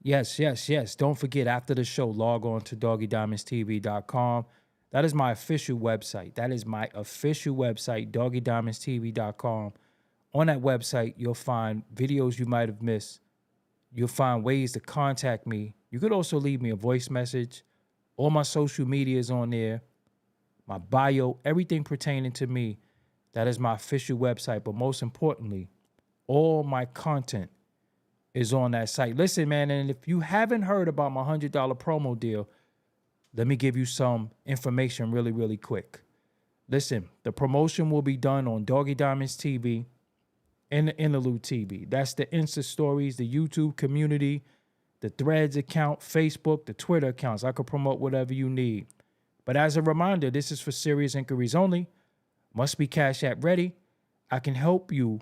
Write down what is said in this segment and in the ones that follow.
Yes, yes, yes. Don't forget, after the show, log on to doggiediamondstv.com. That is my official website. doggiediamondstv.com. On that website, you'll find videos you might have missed. You'll find ways to contact me. You could also leave me a voice message. All my social media is on there. My bio, everything pertaining to me. That is my official website. But most importantly, all my content is on that site. Listen, man, and if you haven't heard about my $100 promo deal, let me give you some information really, really quick. Listen, the promotion will be done on Doggie Diamonds TV and the Interlude TV. That's the Insta stories, the YouTube community, the Threads account, Facebook, the Twitter accounts. I could promote whatever you need. But as a reminder, this is for serious inquiries only. Must be Cash App ready. I can help you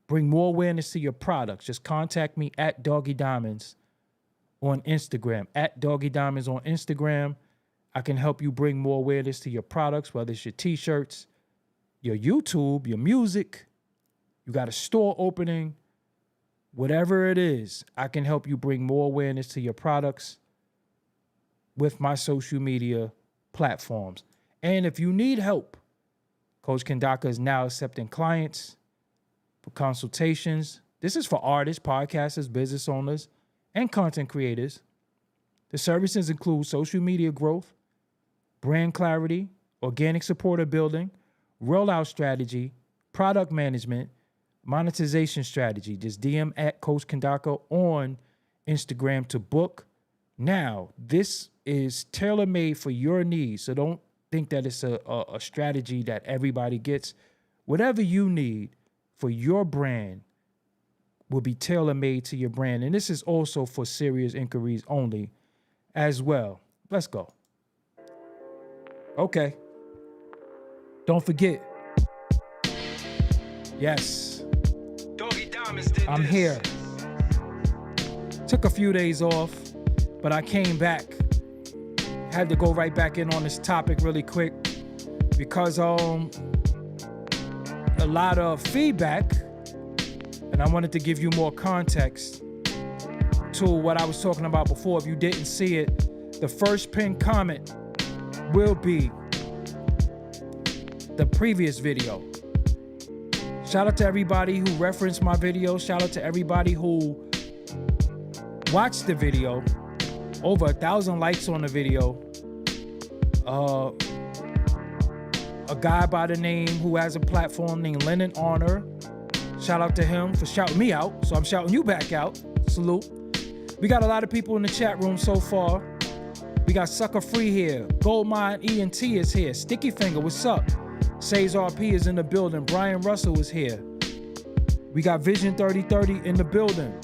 bring more awareness to your products. Just contact me at Doggie Diamonds on Instagram. At Doggie Diamonds on Instagram. I can help you bring more awareness to your products, whether it's your t-shirts, your YouTube, your music. You got a store opening. Whatever it is, I can help you bring more awareness to your products with my social media platforms. And if you need help, Coach Kandaka is now accepting clients for consultations. This is for artists, podcasters, business owners, and content creators. The services include social media growth, brand clarity, organic supporter building, rollout strategy, product management, monetization strategy. Just DM at Coach Kandaka on Instagram to book. Now, this is tailor-made for your needs, so don't think that it's a strategy that everybody gets. Whatever you need for your brand will be tailor-made to your brand. And this is also for serious inquiries only as well. Let's go. Okay. Don't forget. Yes. Doggie Diamonds did I'm this. here. Took a few days off, but I came back. Had to go right back in on this topic really quick because a lot of feedback, and I wanted to give you more context to what I was talking about before. If you didn't see it, the first pinned comment will be the previous video. Shout out to everybody who referenced my video. Shout out to everybody who watched the video. Over 1,000 likes on the video. A guy by the name who has a platform named Lennon Honor. Shout out to him for shouting me out. So I'm shouting you back out. Salute. We got a lot of people in the chat room so far. We got Sucker Free here. Goldmine ENT is here. Sticky Finger, what's up? Says RP is in the building. Brian Russell is here. We got Vision 3030 in the building.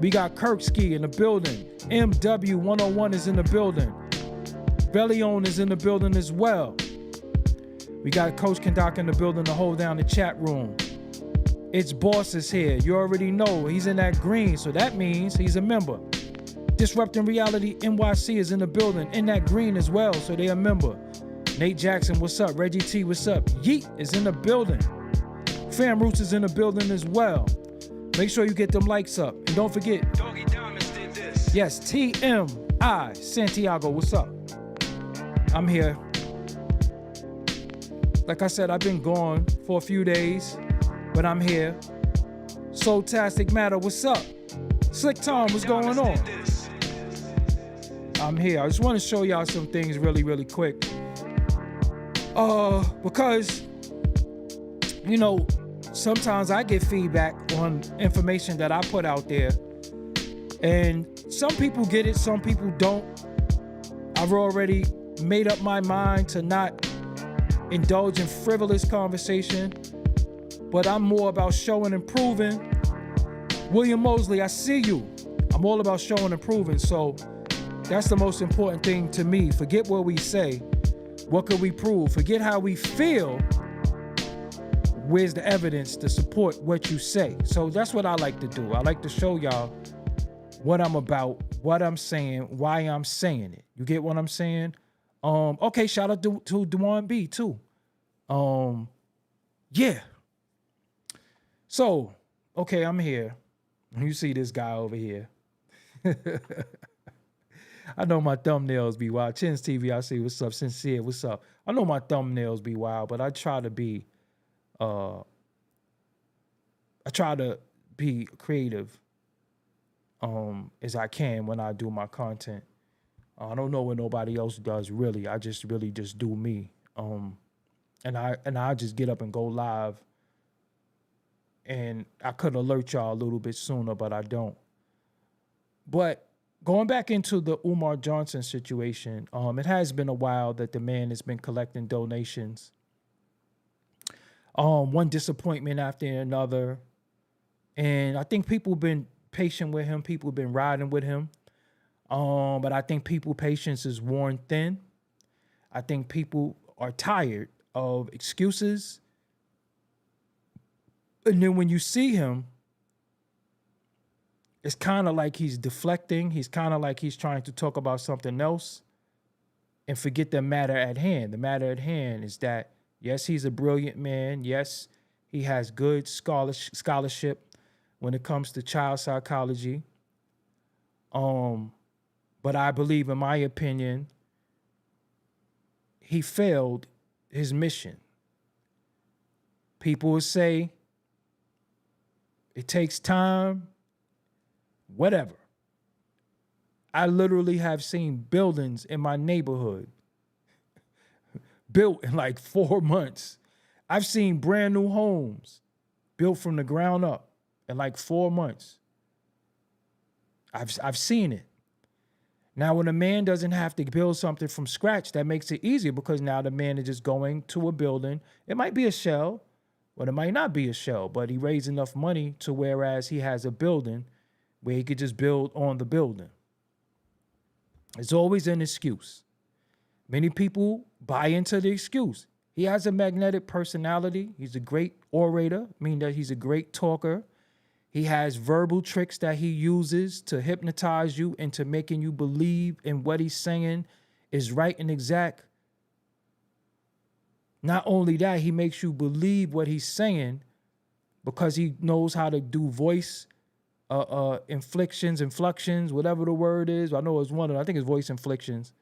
We got Kirkski in the building. MW101 is in the building. Bellion is in the building as well. We got Coach Kandaka in the building to hold down the chat room. It's Boss is here. You already know he's in that green, so that means he's a member. Disrupting Reality NYC is in the building in that green as well, so they a member. Nate Jackson, what's up? Reggie T, what's up? Yeet is in the building. Fam Roots is in the building as well. Make sure you get them likes up. And don't forget, Doggie Diamonds did this. yes, TMI Santiago, what's up? I'm here. Like I said, I've been gone for a few days, but I'm here. Soultastic Matter, what's up? Slick Tom, what's going on? I'm here. I just want to show y'all some things really, really quick. Because, you know, sometimes I get feedback on information that I put out there. And some people get it, some people don't. I've already made up my mind to not indulge in frivolous conversation, but I'm more about showing and proving. William Mosley, I see you. I'm all about showing and proving, so that's the most important thing to me. Forget what we say. What could we prove? Forget how we feel. Where's the evidence to support what you say? So that's what I like to do. I like to show y'all what I'm about, what I'm saying, why I'm saying it. You get what I'm saying? Okay, shout out to Dewan B too. Yeah. So, okay, I'm here. You see this guy over here. I know my thumbnails be wild. Chins TV, I see what's up. Sincere, what's up? I know my thumbnails be wild, but I try to be creative as I can when I do my content. I don't know what nobody else does really. I just really just do me. And I just get up and go live. And I could alert y'all a little bit sooner, but I don't. But going back into the Umar Johnson situation, it has been a while that the man has been collecting donations. One disappointment after another. And I think people have been patient with him. People have been riding with him. But I think people's patience is worn thin. I think people are tired of excuses. And then when you see him, it's kind of like he's deflecting. He's kind of like he's trying to talk about something else and forget the matter at hand. The matter at hand is that, yes, he's a brilliant man. Yes, he has good scholarship when it comes to child psychology. But I believe, in my opinion, he failed his mission. People will say it takes time, whatever. I literally have seen buildings in my neighborhood built in like 4 months. I've seen brand new homes built from the ground up in like 4 months. I've seen it. Now, when a man doesn't have to build something from scratch, that makes it easier because now the man is just going to a building. It might be a shell, but it might not be a shell, but he raised enough money to whereas he has a building where he could just build on the building. It's always an excuse. Many people buy into the excuse. He has a magnetic personality. He's a great orator, meaning that he's a great talker. He has verbal tricks that he uses to hypnotize you into making you believe in what he's saying is right and exact. Not only that, he makes you believe what he's saying because he knows how to do voice inflections, whatever the word is. I know it's one of them. I think it's voice inflections.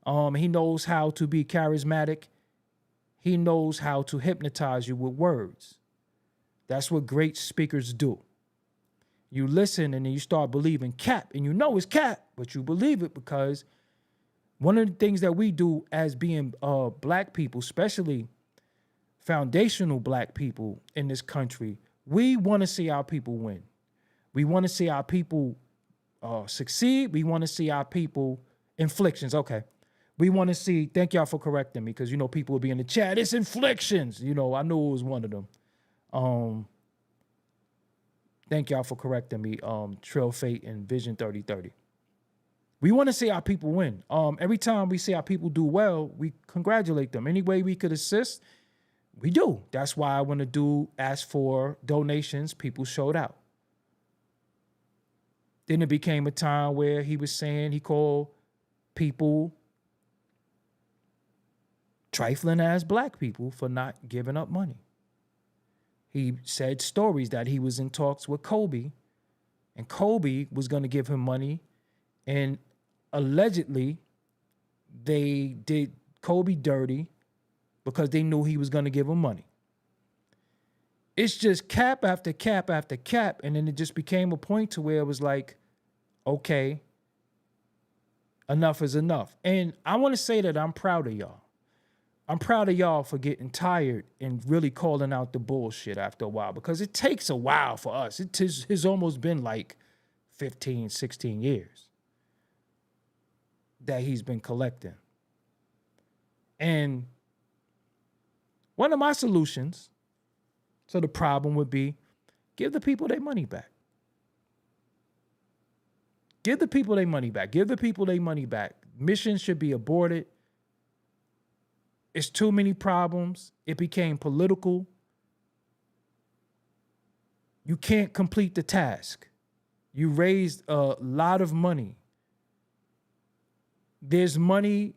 He knows how to be charismatic. He knows how to hypnotize you with words. That's what great speakers do. You listen and then you start believing cap, and you know it's cap, but you believe it because one of the things that we do as being black people, especially foundational black people in this country, we want to see our people win. We want to see our people succeed. We want to see our people inflictions. Okay. We want to see, thank y'all for correcting me because, you know, people will be in the chat. It's inflictions. You know, I knew it was one of them. Thank y'all for correcting me, Trail Fate and Vision 3030. We want to see our people win. Every time we see our people do well, we congratulate them. Any way we could assist, we do. That's why when a dude asked for donations, people showed out. Then it became a time where he was saying he called people trifling as black people for not giving up money. He said stories that he was in talks with Kobe, and Kobe was going to give him money, and allegedly they did Kobe dirty because they knew he was going to give him money. It's just cap after cap after cap, and then it just became a point to where it was like, okay, enough is enough. And I want to say that I'm proud of y'all. I'm proud of y'all for getting tired and really calling out the bullshit after a while, because it takes a while for us. It has almost been like 15, 16 years that he's been collecting. And one of my solutions to the problem would be give the people their money back. Give the people their money back. Give the people their money back. Missions should be aborted. It's too many problems. It became political. You can't complete the task. You raised a lot of money. There's money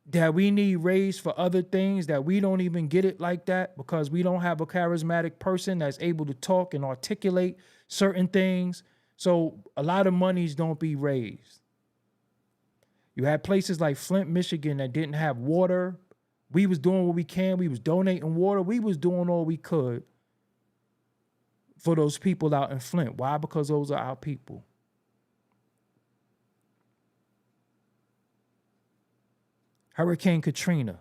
that we need raised for other things that we don't even get it like that because we don't have a charismatic person that's able to talk and articulate certain things. So a lot of monies don't be raised. You had places like Flint, Michigan that didn't have water. We was doing what we can. We was donating water. We was doing all we could for those people out in Flint. Why? Because those are our people. Hurricane Katrina.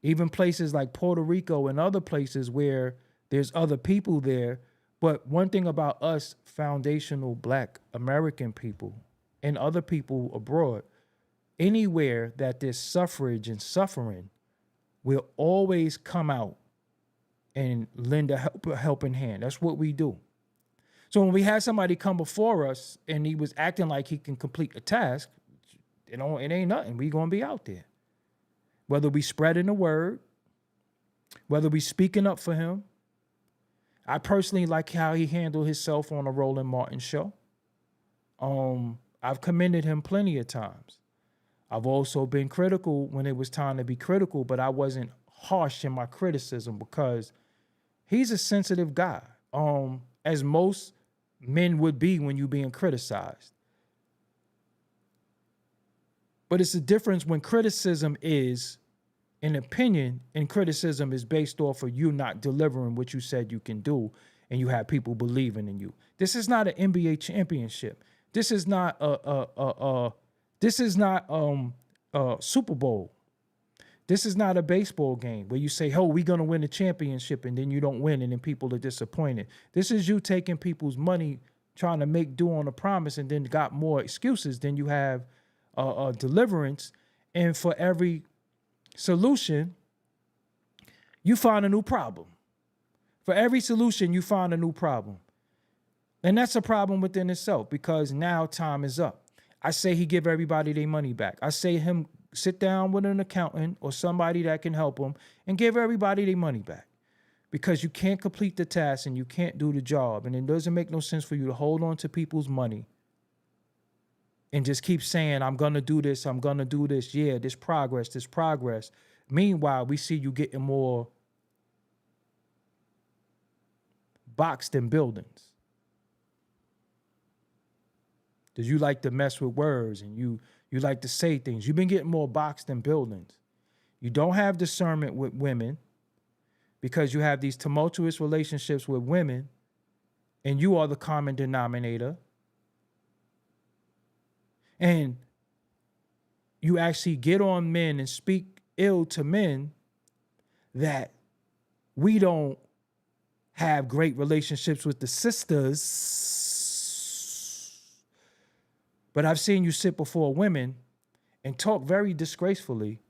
Even places like Puerto Rico and other places where there's other people there. But one thing about us foundational Black American people and other people abroad, anywhere that there's suffrage and suffering, we'll always come out and lend a helping hand. That's what we do. So when we had somebody come before us and he was acting like he can complete a task, it ain't nothing. We gonna be out there. Whether we spreading the word, whether we speaking up for him. I personally like how he handled himself on a Roland Martin show. I've commended him plenty of times. I've also been critical when it was time to be critical, but I wasn't harsh in my criticism because he's a sensitive guy, as most men would be when you're being criticized. But it's a difference when criticism is an opinion and criticism is based off of you not delivering what you said you can do and you have people believing in you. This is not an NBA championship. This is not a Super Bowl. This is not a baseball game where you say, oh, we're going to win the championship and then you don't win and then people are disappointed. This is you taking people's money, trying to make do on a promise and then got more excuses than you have deliverance. And for every solution, you find a new problem. For every solution, you find a new problem. And that's a problem within itself because now time is up. I say he give everybody their money back. I say him sit down with an accountant or somebody that can help him and give everybody their money back because you can't complete the task and you can't do the job. And it doesn't make no sense for you to hold on to people's money and just keep saying, I'm going to do this, I'm going to do this. Yeah, this progress. Meanwhile, we see you getting more boxed in buildings. Because you like to mess with words and you like to say things. You've been getting more boxed in buildings. You don't have discernment with women because you have these tumultuous relationships with women and you are the common denominator. And you actually get on men and speak ill to men that we don't have great relationships with the sisters. But I've seen you sit before women and talk very disgracefully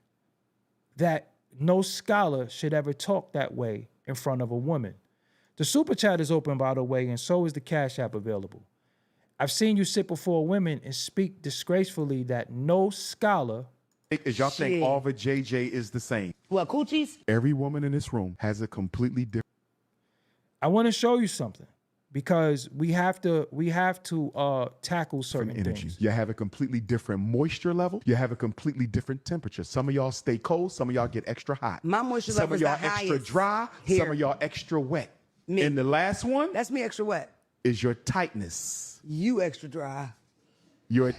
that no scholar should ever talk that way in front of a woman. The super chat is open, by the way, and so is the Cash App available. I've seen you sit before women and speak disgracefully that no scholar. Is y'all think all the JJ is the same? What, coochies? Every woman in this room has a completely different. I want to show you something because we have to tackle certain energy. things. You have a completely different moisture level. You have a completely different temperature. Some of y'all stay cold. Some of y'all get extra hot. My moisture Some level of is the y'all extra highest dry. here. Some of y'all extra wet. Me. And the last one That's me extra wet. is your tightness. You extra dry. Your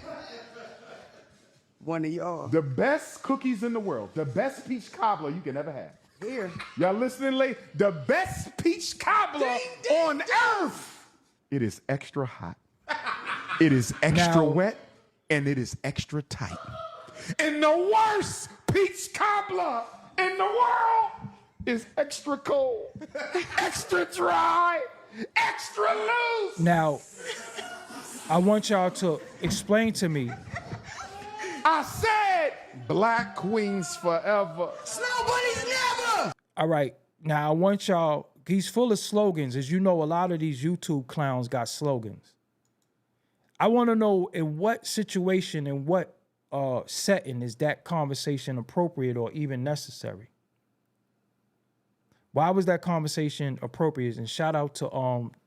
One of y'all. the best cookies in the world. The best peach cobbler you can ever have. Here. Y'all listening, late? The best peach cobbler on earth. It is extra hot. It is extra Now- wet, and it is extra tight. And the worst peach cobbler in the world is extra cold, extra dry, extra loose. Now, I want y'all to explain to me. I said black queens forever. Snow bunnies never! All right, now I want y'all. He's full of slogans. As you know, a lot of these YouTube clowns got slogans. I want to know in what situation, in what setting is that conversation appropriate or even necessary? Why was that conversation appropriate? And shout out to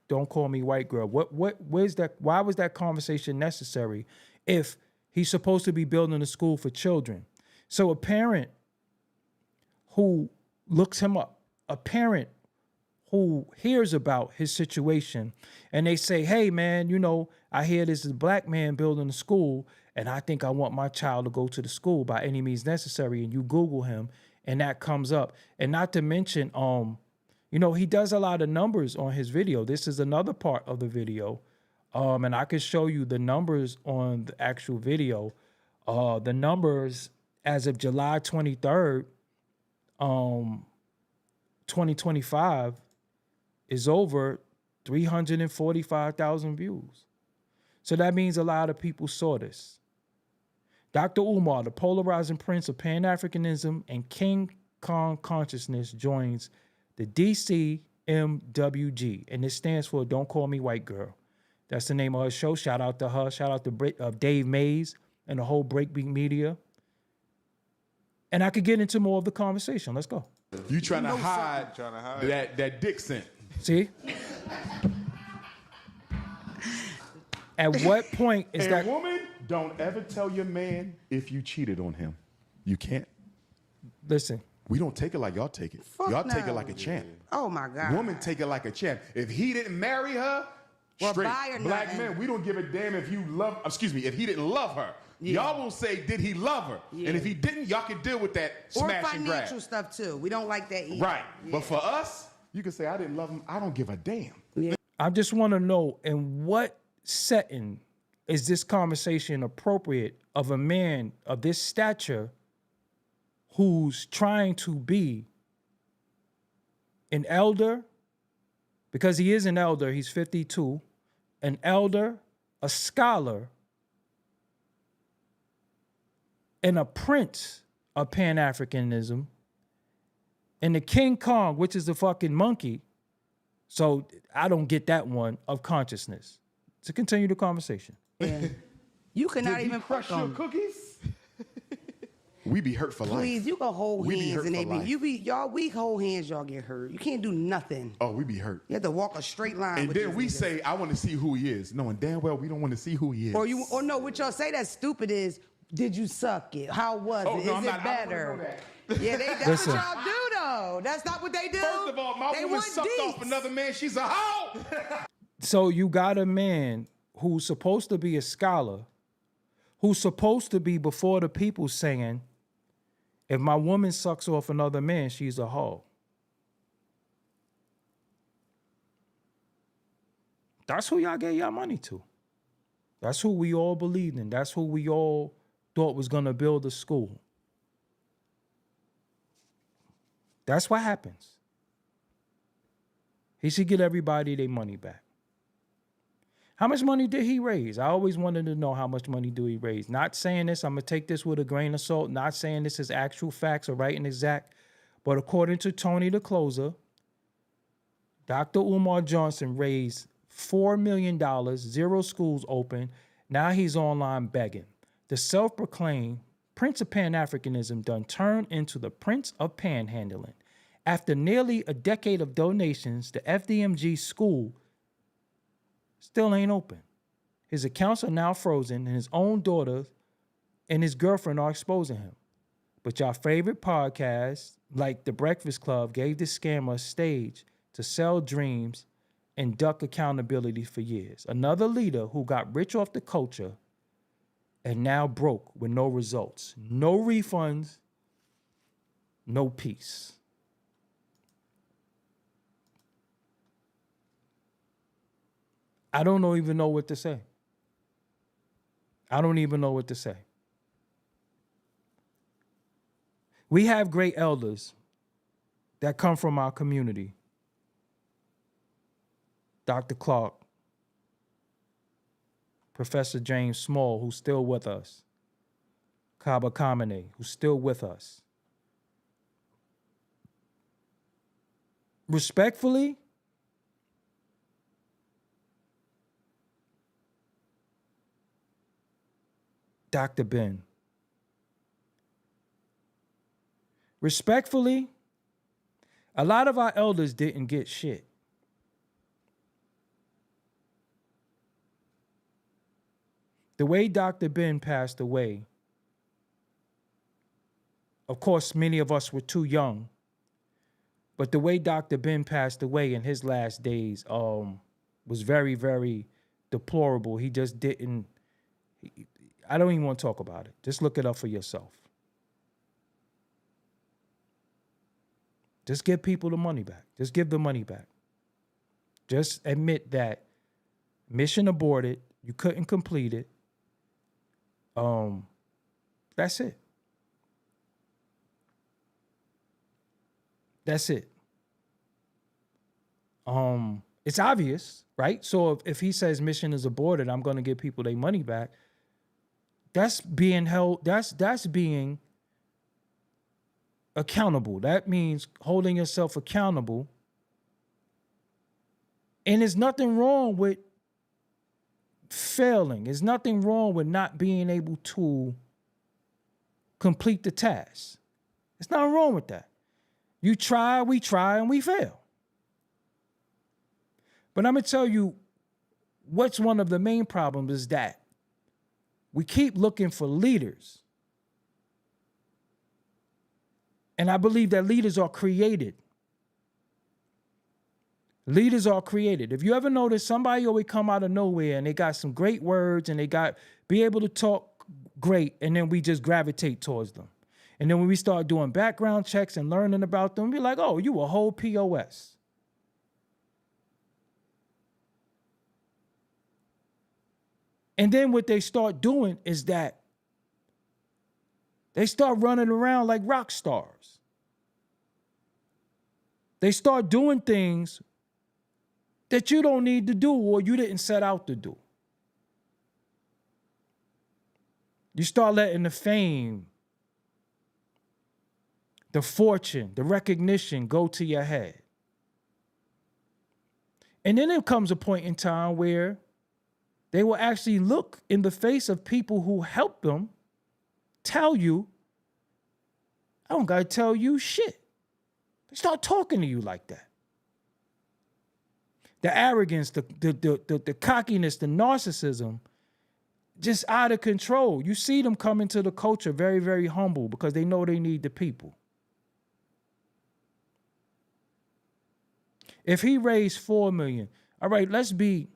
Don't Call Me White Girl. Where's that? Why was that conversation necessary if he's supposed to be building a school for children? So a parent who looks him up, a parent who hears about his situation and they say, hey, man, you know, I hear this is a black man building a school and I think I want my child to go to the school by any means necessary. And you Google him and that comes up. And not to mention, you know, he does a lot of numbers on his video. This is another part of the video. And I could show you the numbers on the actual video. The numbers as of July 23rd, 2025 is over 345,000 views. So that means a lot of people saw this. Dr. Umar, the polarizing prince of Pan-Africanism and King Kong consciousness, joins the DCMWG, and this stands for Don't Call Me White Girl. That's the name of her show. Shout out to her. Shout out to Dave Mays and the whole Breakbeat Media. And I could get into more of the conversation. Let's go. You trying to hide that dick scent. See? At what point is that? Woman, don't ever tell your man if you cheated on him. You can't. Listen. We don't take it like y'all take it. Y'all take it like a champ. Oh my God. Women take it like a champ. If he didn't marry her, Well, straight. buy or Black nothing. men, we don't give a damn if you love, if he didn't love her. Y'all will say, did he love her? And if he didn't, y'all can deal with that Or smash and grab. financial stuff too. We don't like that either. Right. Yeah. But for us, you can say, I didn't love him. I don't give a damn. I just want to know, in what setting is this conversation appropriate of a man of this stature who's trying to be an elder, because he is an elder, he's 52, an elder, a scholar, and a prince of Pan-Africanism, and the King Kong, which is the fucking monkey. So I don't get that one of consciousness. To continue the conversation. Yeah. You cannot Did he even crush fuck your them. cookies? We be hurt for life. Please, you can hold We be hands hurt and for they be, life. y'all, we hold hands, y'all get hurt. You can't do nothing. Oh, we be hurt. You have to walk a straight line. And with then these we niggas. say, I want to see who he is, knowing damn well we don't want to see who he is. or no, what y'all say that's stupid is, did you suck it? How was Oh, it? no, Is I'm it not- I don't wanna better? know that. Yeah, that's Listen. what y'all do though. That's not what they do. First of all, my they woman want sucked off deets. another man. She's a hoe. So you got a man who's supposed to be a scholar, who's supposed to be before the people saying, if my woman sucks off another man, she's a hoe. That's who y'all gave y'all money to. That's who we all believed in. That's who we all thought was going to build a school. That's what happens. He should get everybody their money back. How much money did he raise? I always wanted to know how much money do he raise. Not saying this, I'm going to take this with a grain of salt, not saying this is actual facts or right and exact, but according to Tony the Closer, Dr. Umar Johnson raised $4 million, 0 schools open. Now he's online begging. The self-proclaimed Prince of Pan-Africanism done turned into the Prince of Panhandling. After nearly a decade of donations, the FDMG school still ain't open. His accounts are now frozen, and his own daughter and his girlfriend are exposing him. But y'all favorite podcasts, like The Breakfast Club, gave this scammer a stage to sell dreams and duck accountability for years. Another leader who got rich off the culture and now broke with no results. No refunds, no peace. I don't even know what to say. I don't even know what to say. We have great elders that come from our community. Dr. Clark, Professor James Small, who's still with us. Kaba Kamene, who's still with us. Respectfully, Dr. Ben. Respectfully, a lot of our elders didn't get shit. The way Dr. Ben passed away, of course, many of us were too young, But the way Dr. Ben passed away in his last days was very, very deplorable. He just didn't. I don't even want to talk about it. Just look it up for yourself. Just give people the money back. Just give the money back. Just admit that mission aborted. You couldn't complete it. That's it. That's it. It's obvious, right? So if he says mission is aborted, I'm going to give people their money back. That's being held. That's being accountable. That means holding yourself accountable. And there's nothing wrong with failing. There's nothing wrong with not being able to complete the task. There's nothing wrong with that. You try, we try, and we fail. But I'm going to tell you what's one of the main problems is that we keep looking for leaders. And I believe that leaders are created. Leaders are created. If you ever notice, somebody always come out of nowhere and they got some great words and be able to talk great, and then we just gravitate towards them. And then when we start doing background checks and learning about them, we're like, oh, you a whole POS. And then what they start doing is that they start running around like rock stars. They start doing things that you don't need to do or you didn't set out to do. You start letting the fame, the fortune, the recognition go to your head. And then there comes a point in time where they will actually look in the face of people who help them, tell you, I don't gotta tell you shit. They start talking to you like that. The arrogance, the cockiness, the narcissism, just out of control. You see them come into the culture very, very humble because they know they need the people. If he raised 4 million, all right, let's be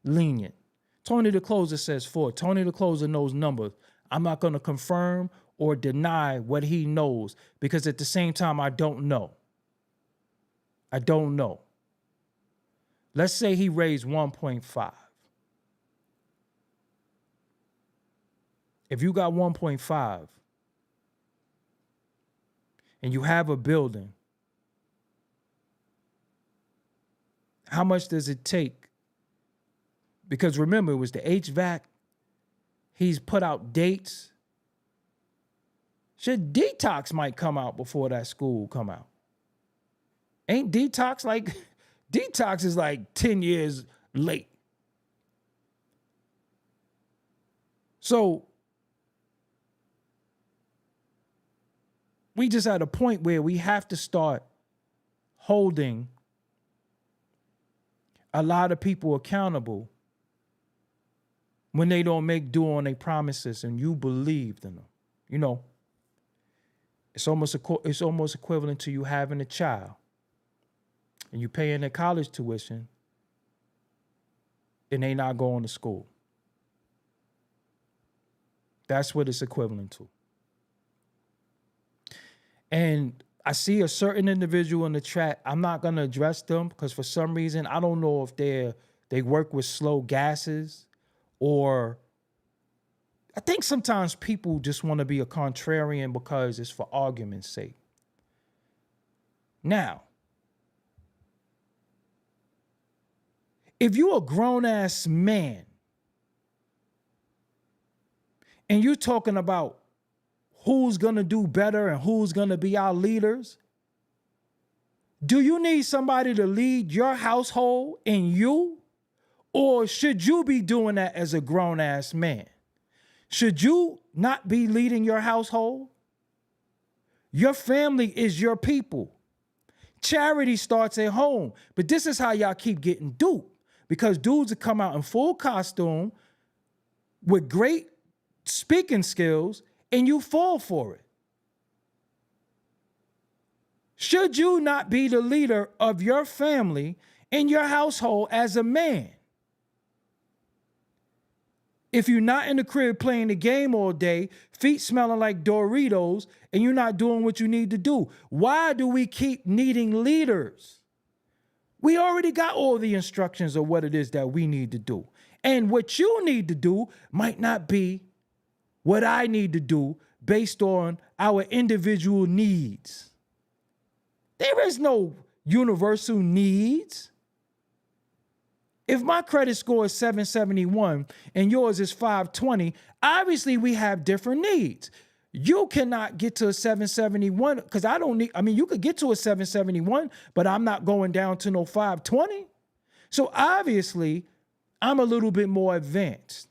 lenient. Tony the Closer says 4. Tony the Closer knows numbers. I'm not going to confirm or deny what he knows because at the same time, I don't know. I don't know. Let's say he raised 1.5. If you got 1.5 and you have a building, how much does it take? Because remember, it was the HVAC. He's put out dates. Shit, Detox might come out before that school come out. Ain't Detox like, Detox is like 10 years late. So we just at a point where we have to start holding a lot of people accountable when they don't make do on their promises and you believed in them. You know, it's almost equivalent to you having a child and you paying their college tuition and they not going to school. That's what it's equivalent to. And I see a certain individual in the chat. I'm not going to address them because for some reason, I don't know if they work with slow gases or I think sometimes people just want to be a contrarian because it's for argument's sake. Now, if you're a grown-ass man and you're talking about who's going to do better and who's going to be our leaders, do you need somebody to lead your household and you? Or should you be doing that as a grown-ass man? Should you not be leading your household? Your family is your people. Charity starts at home. But this is how y'all keep getting duped. Because dudes will come out in full costume with great speaking skills and you fall for it. Should you not be the leader of your family in your household as a man? If you're not in the crib playing the game all day, feet smelling like Doritos, and you're not doing what you need to do, why do we keep needing leaders? We already got all the instructions of what it is that we need to do. And what you need to do might not be what I need to do based on our individual needs. There is no universal needs. If my credit score is 771 and yours is 520, obviously we have different needs. You cannot get to a 771 because you could get to a 771, but I'm not going down to no 520. So obviously I'm a little bit more advanced.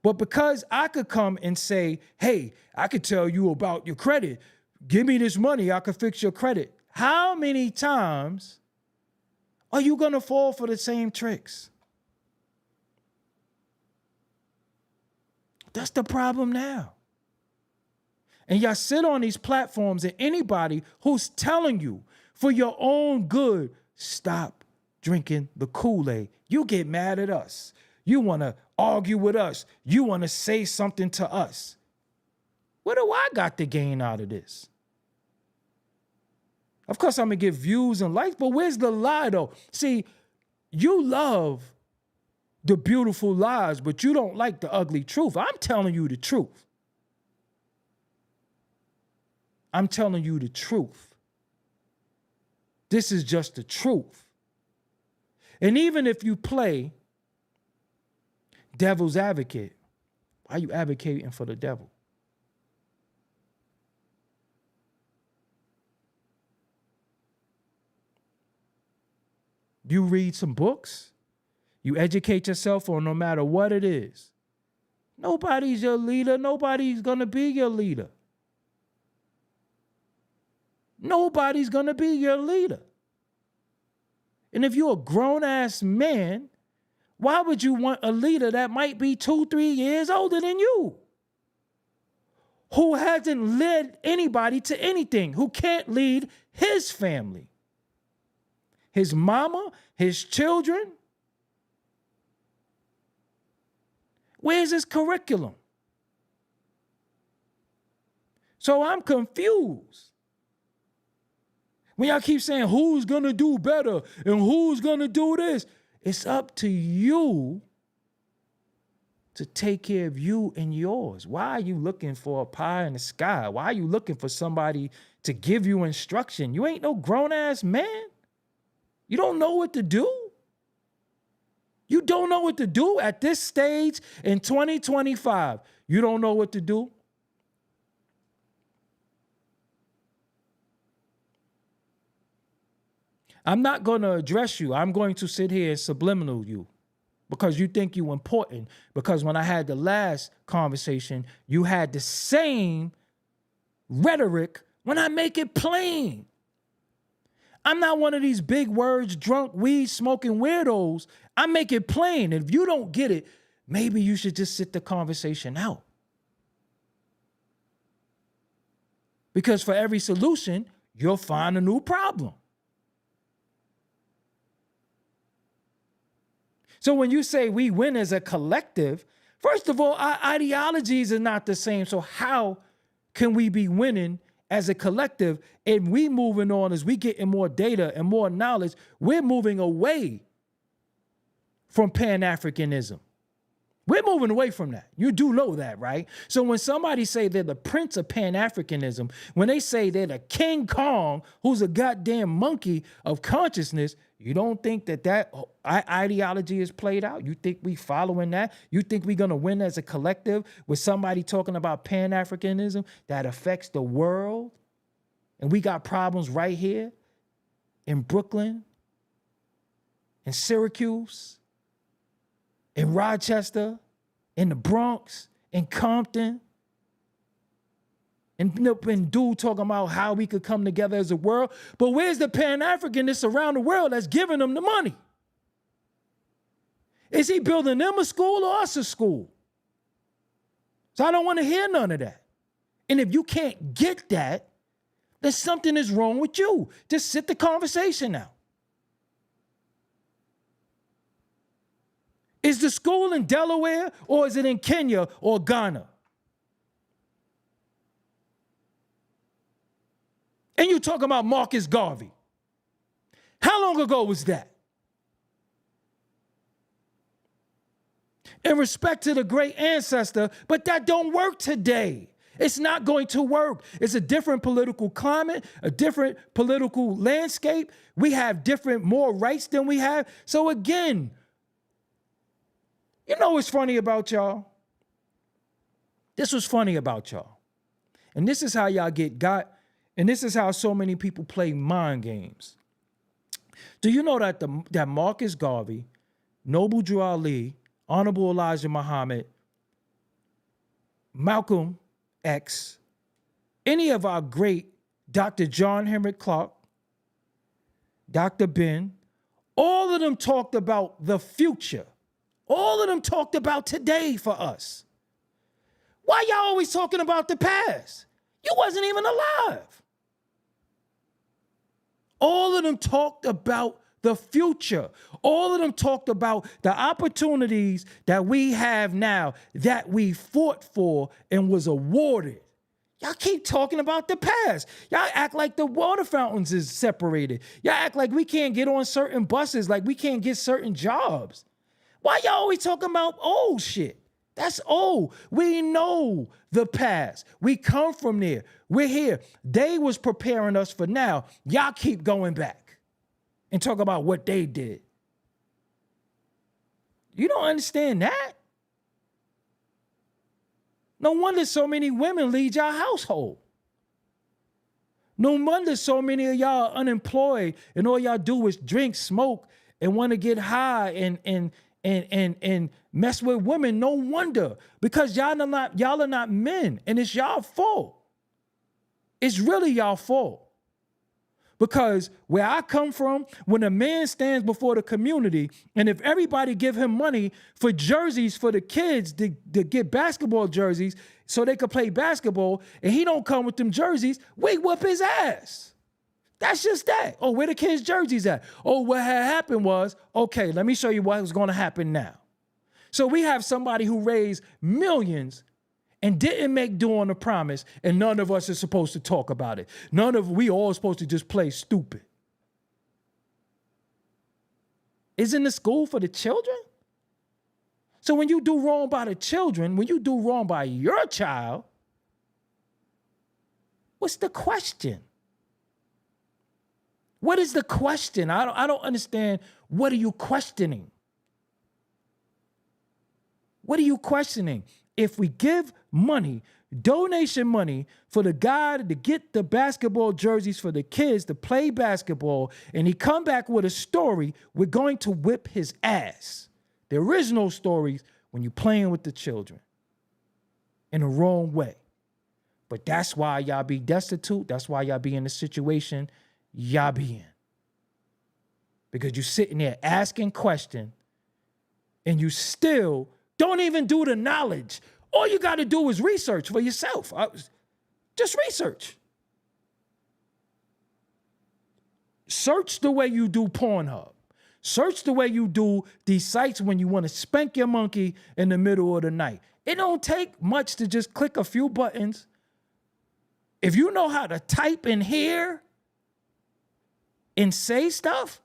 But because I could come and say, hey, I could tell you about your credit. Give me this money, I could fix your credit. How many times are you going to fall for the same tricks? That's the problem now. And y'all sit on these platforms, and anybody who's telling you for your own good, stop drinking the Kool-Aid. You get mad at us. You want to argue with us. You want to say something to us. What do I got to gain out of this? Of course, I'm going to get views and likes, but where's the lie, though? See, you love the beautiful lies, but you don't like the ugly truth. I'm telling you the truth. I'm telling you the truth. This is just the truth. And even if you play devil's advocate, why are you advocating for the devil? You read some books, you educate yourself on no matter what it is. Nobody's your leader. Nobody's going to be your leader. Nobody's going to be your leader. And if you're a grown-ass man, why would you want a leader that might be 2-3 years older than you? Who hasn't led anybody to anything, who can't lead his family, his mama, his children? Where's his curriculum? So I'm confused. When y'all keep saying who's gonna do better and who's gonna do this, it's up to you to take care of you and yours. Why are you looking for a pie in the sky? Why are you looking for somebody to give you instruction? You ain't no grown-ass man. You don't know what to do. You don't know what to do at this stage in 2025. You don't know what to do. I'm not going to address you. I'm going to sit here and subliminal you because you think you're important. Because when I had the last conversation, you had the same rhetoric when I make it plain. I'm not one of these big words, drunk, weed smoking weirdos. I make it plain. If you don't get it, maybe you should just sit the conversation out. Because for every solution, you'll find a new problem. So when you say we win as a collective, first of all, our ideologies are not the same. So how can we be winning as a collective? And we moving on as we getting more data and more knowledge, we're moving away from Pan-Afrikanism. We're moving away from that. You do know that, right? So when somebody say they're the prince of Pan-Afrikanism, when they say they're the King Kong, who's a goddamn monkey of consciousness, you don't think that ideology is played out? You think we following that? You think we're going to win as a collective with somebody talking about Pan-Afrikanism that affects the world? And we got problems right here in Brooklyn, in Syracuse, in Rochester, in the Bronx, in Compton, and dude talking about how we could come together as a world. But where's the Pan-Africanists around the world that's giving them the money? Is he building them a school or us a school? So I don't want to hear none of that. And if you can't get that, then something is wrong with you. Just sit the conversation out. Is the school in Delaware or is it in Kenya or Ghana? And you talking about Marcus Garvey. How long ago was that? In respect to the great ancestor, but that don't work today. It's not going to work. It's a different political climate, a different political landscape. We have different more rights than we have. So again, you know what's funny about y'all? This was funny about y'all. And this is how y'all get got. And this is how so many people play mind games. Do you know that that Marcus Garvey, Noble Drew Ali, Honorable Elijah Muhammad, Malcolm X, any of our great Dr. John Henrik Clark, Dr. Ben, all of them talked about the future. All of them talked about today for us. Why y'all always talking about the past? You wasn't even alive. All of them talked about the future. All of them talked about the opportunities that we have now that we fought for and was awarded. Y'all keep talking about the past. Y'all act like the water fountains is separated. Y'all act like we can't get on certain buses, like we can't get certain jobs. Why y'all always talking about old shit? That's old. We know the past. We come from there. We're here. They was preparing us for now. Y'all keep going back and talk about what they did. You don't understand that? No wonder so many women lead y'all household. No wonder so many of y'all are unemployed and all y'all do is drink, smoke, and want to get high and mess with women. No wonder, because y'all are not men, and it's y'all fault. It's really y'all fault. Because where I come from, when a man stands before the community, and if everybody give him money for jerseys for the kids to get basketball jerseys so they could play basketball, and he don't come with them jerseys, we whoop his ass. That's just that. Oh, where the kids' jerseys at? Oh, what had happened was, okay, let me show you what was going to happen now. So we have somebody who raised millions and didn't make due on the promise, and none of us are supposed to talk about it. We all supposed to just play stupid. Isn't the school for the children? So when you do wrong by the children, when you do wrong by your child, what's the question? What is the question? I don't understand. What are you questioning? What are you questioning? If we give money, donation money for the guy to get the basketball jerseys for the kids to play basketball, and he come back with a story, we're going to whip his ass. There is no stories when you're playing with the children in the wrong way. But that's why y'all be destitute. That's why y'all be in the situation y'all be in. Because you're sitting there asking questions and you still don't even do the knowledge. All you got to do is research for yourself. Just research. Search the way you do Pornhub. Search the way you do these sites when you want to spank your monkey in the middle of the night. It don't take much to just click a few buttons. If you know how to type in here and say stuff,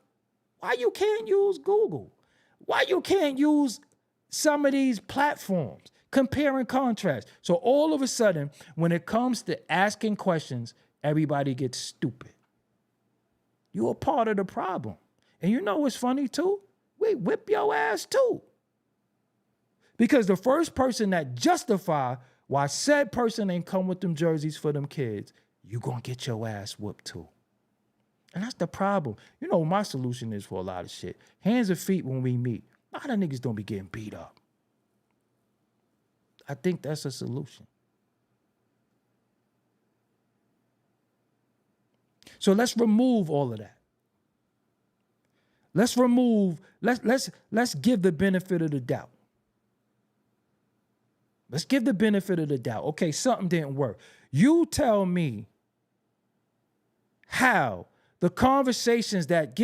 why you can't use Google? Why you can't use some of these platforms? Compare and contrast. So all of a sudden, when it comes to asking questions, everybody gets stupid. You're a part of the problem. And you know what's funny too? We whip your ass too. Because the first person that justify why said person ain't come with them jerseys for them kids, you gonna get your ass whooped too. And that's the problem. You know what my solution is for a lot of shit? Hands and feet when we meet. A lot of niggas don't be getting beat up. I think that's a solution. So let's remove all of that. Let's give the benefit of the doubt. Let's give the benefit of the doubt. Okay, something didn't work. You tell me how the conversations that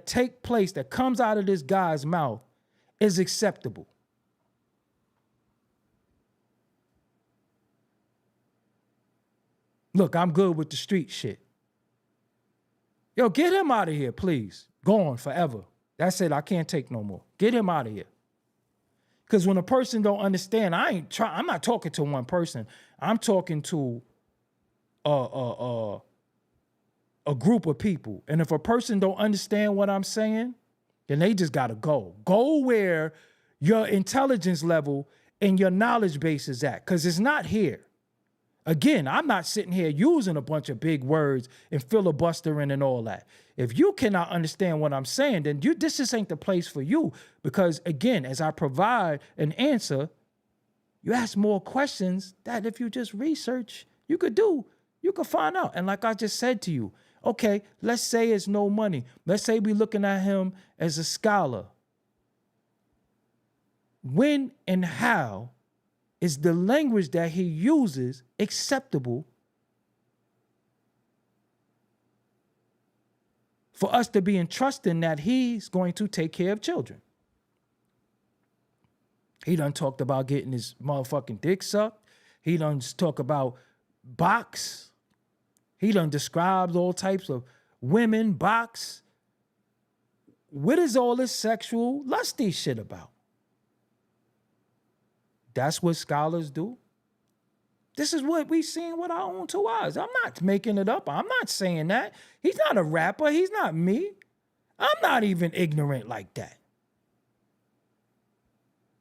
take place, that comes out of this guy's mouth, is acceptable. Look, I'm good with the street shit. Yo, get him out of here, please. Gone forever. That's it. I can't take no more. Get him out of here. Because when a person don't understand, I'm not talking to one person. I'm talking to a group of people. And if a person don't understand what I'm saying, then they just gotta go. Go where your intelligence level and your knowledge base is at, because it's not here. Again, I'm not sitting here using a bunch of big words and filibustering and all that. If you cannot understand what I'm saying, then this just ain't the place for you. Because again, as I provide an answer, you ask more questions that if you just research, you could find out. And like I just said to you, okay, let's say it's no money. Let's say we're looking at him as a scholar. When and how is the language that he uses acceptable for us to be entrusting that he's going to take care of children? He done talked about getting his motherfucking dick sucked. He done talk about box. He done describes all types of women, box. What is all this sexual, lusty shit about? That's what scholars do. This is what we seen with our own two eyes. I'm not making it up. I'm not saying that. He's not a rapper. He's not me. I'm not even ignorant like that.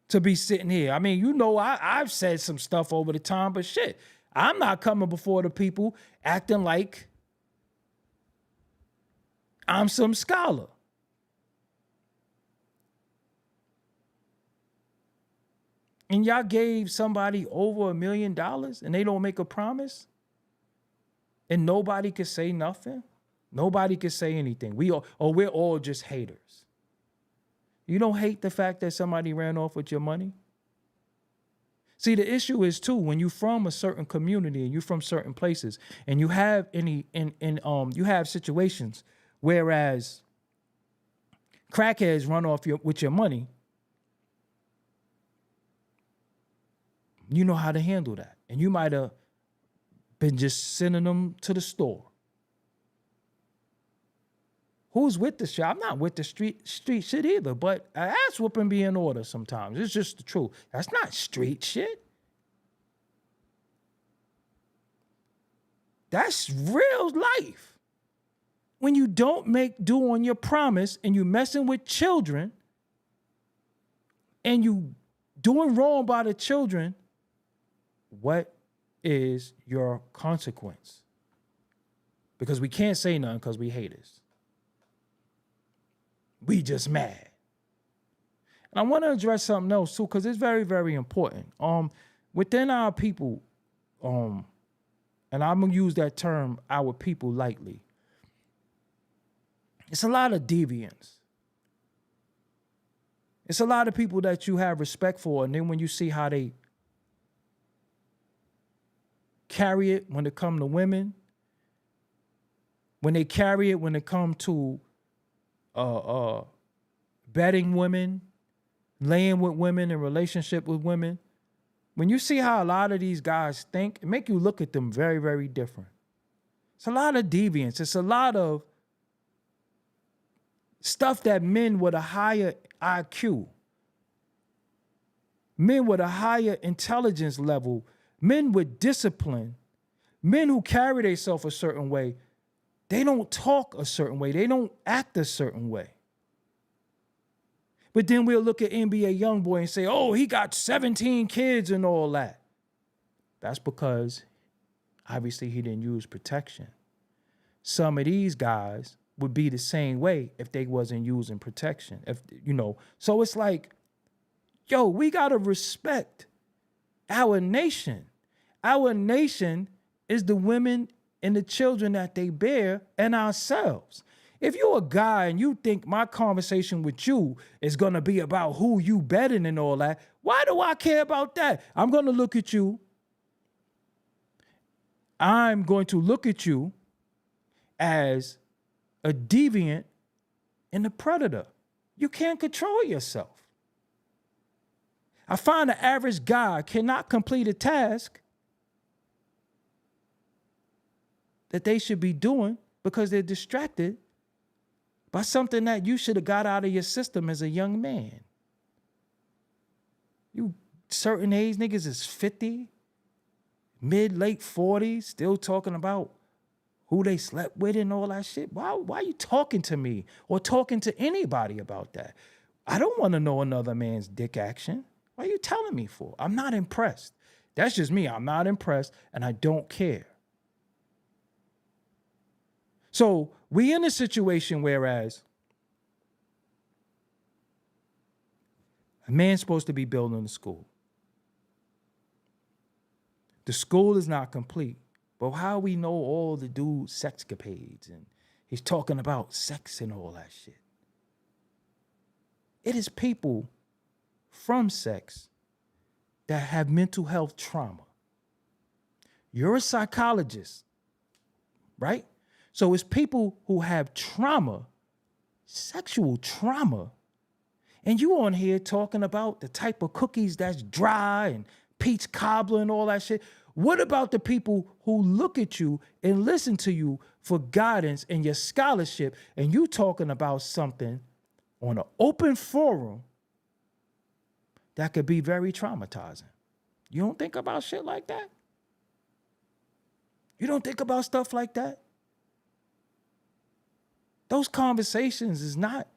To be sitting here. I mean, you know, I've said some stuff over the time, but shit, I'm not coming before the people acting like I'm some scholar. And y'all gave somebody over $1 million and they don't make a promise? And nobody could say nothing? Nobody could say anything. We're all just haters. You don't hate the fact that somebody ran off with your money? See, the issue is too, when you're from a certain community and you're from certain places and you have you have situations whereas crackheads run off with your money, you know how to handle that. And you might have been just sending them to the store. Who's with the shit? I'm not with the street shit either, but an ass whooping be in order sometimes. It's just the truth. That's not street shit. That's real life. When you don't make due on your promise and you messing with children and you doing wrong by the children, what is your consequence? Because we can't say nothing because we haters. We just mad. And I want to address something else too, because it's very, very important. Within our people, and I'm gonna use that term, our people, lightly. It's a lot of deviance. It's a lot of people that you have respect for, and then when you see how they carry it when it comes to women, when they carry it when it comes to betting women, laying with women, in relationship with women, when you see how a lot of these guys think, it make you look at them very, very different. It's a lot of deviance. It's a lot of stuff that men with a higher IQ, men with a higher intelligence level, men with discipline, men who carry themselves a certain way, they don't talk a certain way. They don't act a certain way. But then we'll look at NBA Youngboy and say, oh, he got 17 kids and all that. That's because obviously he didn't use protection. Some of these guys would be the same way if they wasn't using protection. So it's like, yo, we got to respect our nation. Our nation is the women and the children that they bear and ourselves. If you're a guy and you think my conversation with you is going to be about who you betting and all that, why do I care about that? I'm going to look at you. I'm going to look at you as a deviant and a predator. You can't control yourself. I find the average guy cannot complete a task that they should be doing because they're distracted by something that you should have got out of your system as a young man. You certain age niggas is 50, late 40s, still talking about who they slept with and all that shit. Why are you talking to me or talking to anybody about that? I don't want to know another man's dick action. What are you telling me for? I'm not impressed. That's just me. I'm not impressed and I don't care. So we in a situation whereas a man's supposed to be building a school. The school is not complete. But how we know all the dude's sexcapades and he's talking about sex and all that shit? It is people from sex that have mental health trauma. You're a psychologist, right? So it's people who have trauma, sexual trauma, and you on here talking about the type of cookies that's dry and peach cobbler and all that shit. What about the people who look at you and listen to you for guidance and your scholarship and you talking about something on an open forum that could be very traumatizing? You don't think about shit like that? You don't think about stuff like that? Those conversations is not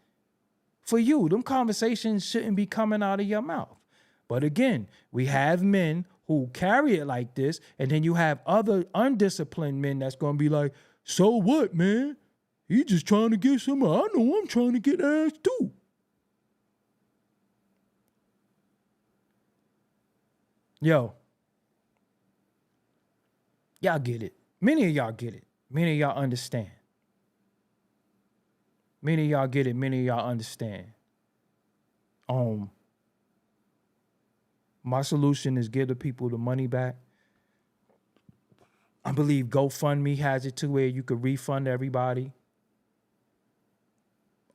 for you. Them conversations shouldn't be coming out of your mouth. But again, we have men who carry it like this, and then you have other undisciplined men that's going to be like, so what, man? He just trying to get some. I know I'm trying to get ass too. Yo. Y'all get it. Many of y'all get it. Many of y'all understand. Many of y'all get it. Many of y'all understand. My solution is give the people the money back. I believe GoFundMe has it to where you could refund everybody.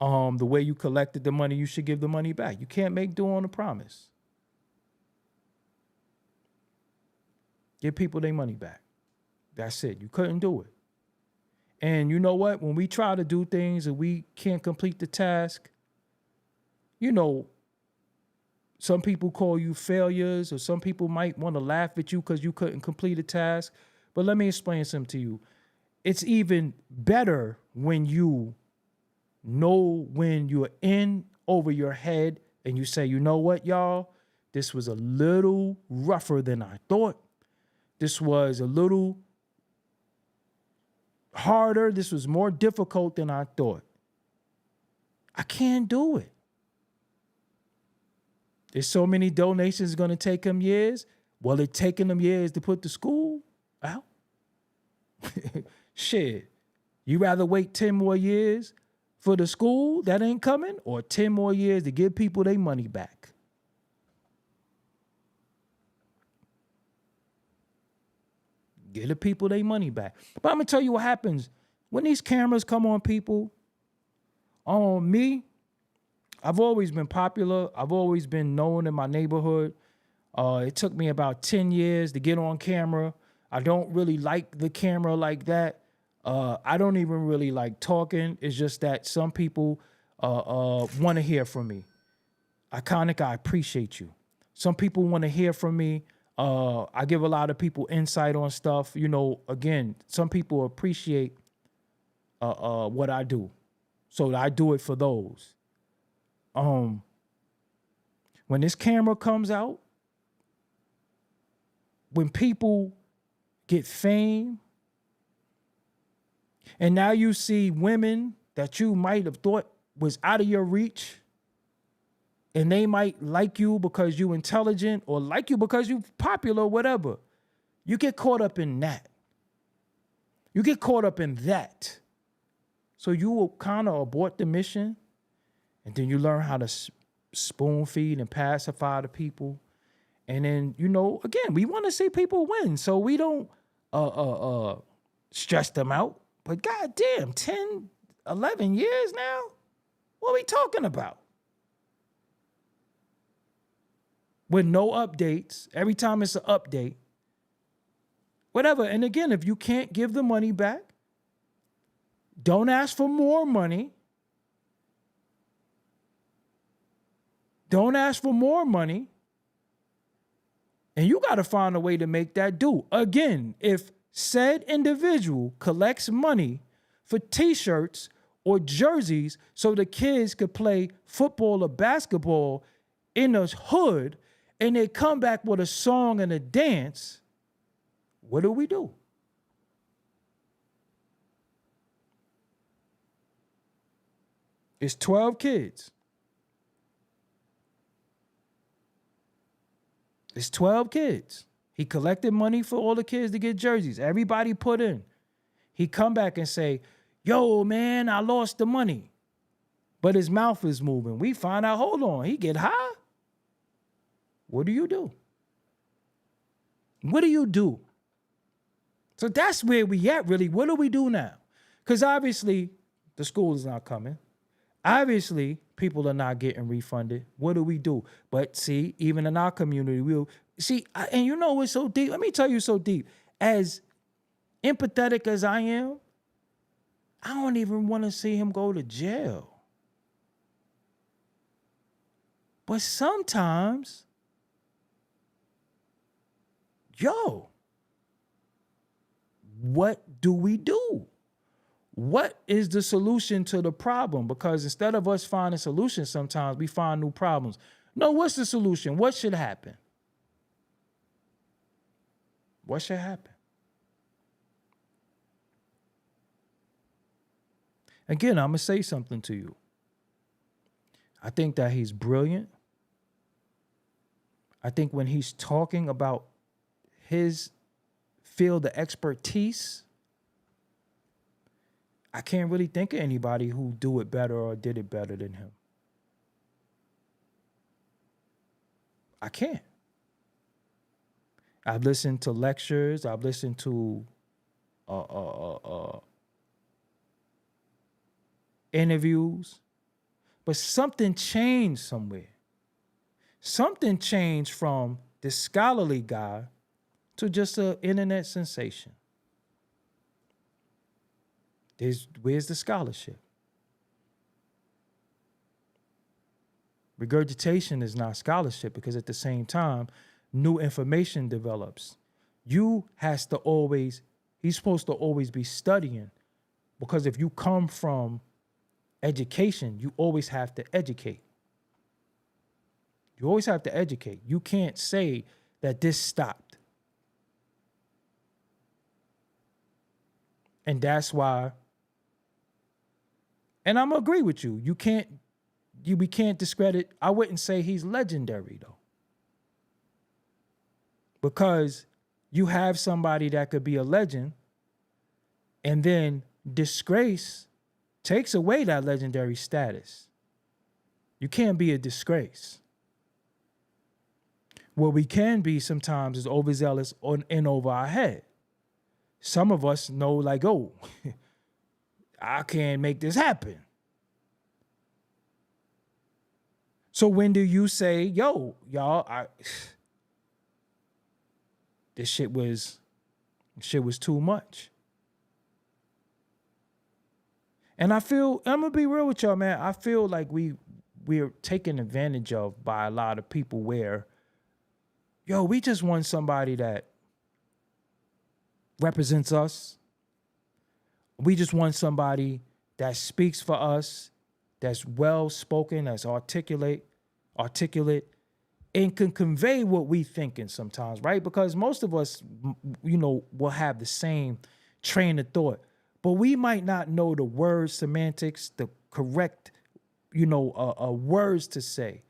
The way you collected the money, you should give the money back. You can't make do on a promise. Give people their money back. That's it. You couldn't do it. And you know what? When we try to do things and we can't complete the task, you know, some people call you failures, or some people might want to laugh at you because you couldn't complete a task. But let me explain something to you. It's even better when you know when you're in over your head and you say, you know what, y'all? This was a little rougher than I thought. This was a little harder. This was more difficult than I thought. I can't do it. There's so many donations going to take them years. Well, it's taking them years to put the school out. Shit. You rather wait 10 more years for the school that ain't coming, or 10 more years to give people their money back? Give the people their money back. But I'm going to tell you what happens. When these cameras come on people, on me, I've always been popular. I've always been known in my neighborhood. It took me about 10 years to get on camera. I don't really like the camera like that. I don't even really like talking. It's just that some people want to hear from me. Iconic, I appreciate you. Some people want to hear from me. I give a lot of people insight on stuff. You know, again, some people appreciate what I do. So I do it for those. When this camera comes out, when people get fame, and now you see women that you might have thought was out of your reach, and they might like you because you're intelligent or like you because you're popular or whatever, you get caught up in that. You get caught up in that. So you will kind of abort the mission, and then you learn how to spoon feed and pacify the people. And then, you know, again, we want to see people win. So we don't stress them out. But goddamn, 10, 11 years now? What are we talking about? With no updates. Every time it's an update. Whatever. And again, if you can't give the money back, don't ask for more money. Don't ask for more money. And you got to find a way to make that do. Again, if said individual collects money for t-shirts or jerseys so the kids could play football or basketball in the hood, and they come back with a song and a dance, what do we do? It's 12 kids. It's 12 kids. He collected money for all the kids to get jerseys. Everybody put in. He come back and say, yo, man, I lost the money. But his mouth is moving. We find out, hold on, he get high? What do you do? What do you do? So that's where we at, really. What do we do now? Because obviously, the school is not coming. Obviously, people are not getting refunded. What do we do? But see, even in our community, we'll see, and you know what's so deep? Let me tell you so deep. As empathetic as I am, I don't even want to see him go to jail. But sometimes, yo, what do we do? What is the solution to the problem? Because instead of us finding solutions, sometimes we find new problems. No, what's the solution? What should happen? What should happen? Again, I'm going to say something to you. I think that he's brilliant. I think when he's talking about his field of expertise, I can't really think of anybody who do it better or did it better than him. I can't. I've listened to lectures. I've listened to interviews. But something changed somewhere. Something changed from this scholarly guy to just an internet sensation. Where's the scholarship? Regurgitation is not scholarship because at the same time, new information develops. He's supposed to always be studying because if you come from education, you always have to educate. You always have to educate. You can't say that this stopped. And that's why, and I'm gonna agree with you. We can't discredit. I wouldn't say he's legendary though. Because you have somebody that could be a legend and then disgrace takes away that legendary status. You can't be a disgrace. What we can be sometimes is overzealous and over our head. Some of us know like, oh, I can't make this happen. So when do you say, yo, y'all, this shit was too much? And I'm gonna be real with y'all, man. I feel like we're taken advantage of by a lot of people where, yo, we just want somebody that represents us. We just want somebody that speaks for us, that's well-spoken, that's articulate, and can convey what we thinking sometimes, right? Because most of us, will have the same train of thought, but we might not know the word semantics, the correct, words to say.